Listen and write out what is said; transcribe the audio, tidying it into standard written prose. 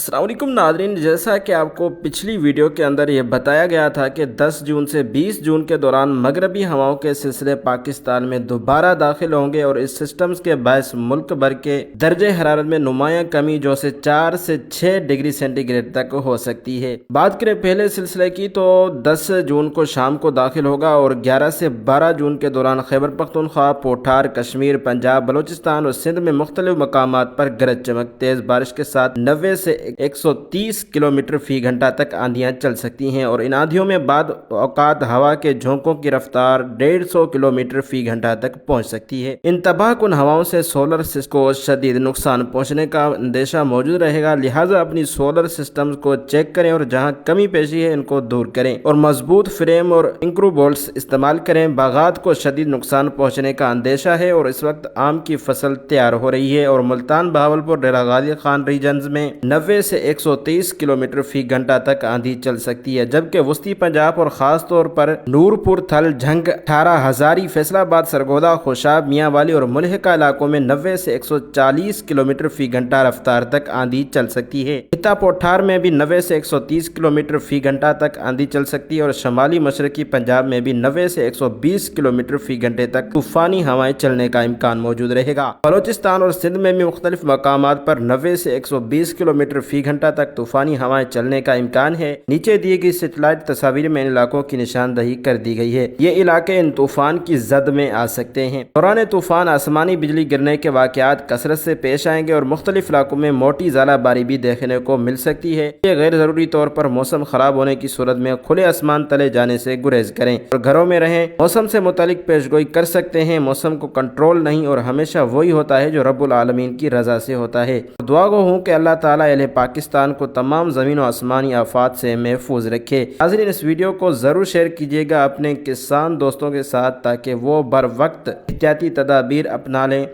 السلام علیکم ناظرین، جیسا کہ آپ کو پچھلی ویڈیو کے اندر یہ بتایا گیا تھا کہ 10 جون سے 20 جون کے دوران مغربی ہواؤں کے سلسلے پاکستان میں دوبارہ داخل ہوں گے اور اس سسٹمز کے باعث ملک بھر کے درجہ حرارت میں نمایاں کمی جو سے 4 سے 6 ڈگری سینٹی گریڈ تک ہو سکتی ہے۔ بات کریں پہلے سلسلے کی تو 10 جون کو شام کو داخل ہوگا اور 11 سے 12 جون کے دوران خیبر پختونخوا، پوٹھار، کشمیر، پنجاب، بلوچستان اور سندھ میں مختلف مقامات پر گرج چمک تیز بارش کے ساتھ 90 سے 130 کلومیٹر فی گھنٹہ تک آندھیاں چل سکتی ہیں اور ان آندھیوں میں بعد اوقات ہوا کے جھونکوں کی رفتار 150 کلومیٹر فی گھنٹہ تک پہنچ سکتی ہے۔ ان تباہ کن ہواؤں سے سولر سسٹم کو شدید نقصان پہنچنے کا اندیشہ موجود رہے گا، لہٰذا اپنی سولر سسٹمز کو چیک کریں اور جہاں کمی پیشی ہے ان کو دور کریں اور مضبوط فریم اور انکرو بولٹس استعمال کریں۔ باغات کو شدید نقصان پہنچنے کا اندیشہ ہے اور اس وقت آم کی فصل تیار ہو رہی ہے اور ملتان، بہاولپور، ڈیرہ غازی خان ریجنز میں 90 سے 130 کلومیٹر فی گھنٹہ تک آندھی چل سکتی ہے، جبکہ وسطی پنجاب اور خاص طور پر نورپور، تھل، جھنگ، 18 ہزاری، فیصل آباد، سرگودا، خوشاب، میاں والی اور ملحقہ علاقوں میں 90 سے 140 کلومیٹر فی گھنٹہ رفتار تک آندھی چل سکتی ہے۔ اٹا پوٹھار میں بھی 90 سے 130 کلومیٹر فی گھنٹہ تک آندھی چل سکتی ہے اور شمالی مشرقی پنجاب میں بھی 90 سے 120 کلومیٹر فی گھنٹے تک طوفانی ہوائیں چلنے کا امکان موجود رہے گا۔ بلوچستان اور سندھ میں بھی مختلف مقامات پر 90 سے 120 کلومیٹر فی گھنٹہ تک طوفانی ہوائیں چلنے کا امکان ہے۔ نیچے دی گئی سیٹلائٹ تصاویر میں ان علاقوں کی نشاندہی کر دی گئی ہے۔ یہ علاقے ان طوفان کی زد میں آ سکتے ہیں۔ دوران طوفان آسمانی بجلی گرنے کے واقعات کثرت سے پیش آئیں گے اور مختلف علاقوں میں موٹی ژالہ باری بھی دیکھنے کو مل سکتی ہے۔ یہ غیر ضروری طور پر موسم خراب ہونے کی صورت میں کھلے آسمان تلے جانے سے گریز کریں اور گھروں میں رہیں۔ موسم سے متعلق پیش گوئی کر سکتے ہیں، موسم کو کنٹرول نہیں اور ہمیشہ وہی ہوتا ہے جو رب العالمین کی رضا سے ہوتا ہے۔ دعا گو ہوں کہ اللہ تعالیٰ اہل پاکستان کو تمام زمین و آسمانی آفات سے محفوظ رکھے۔ ناظرین، اس ویڈیو کو ضرور شیئر کیجیے گا اپنے کسان دوستوں کے ساتھ تاکہ وہ بر وقت احتیاطی تدابیر اپنا لیں۔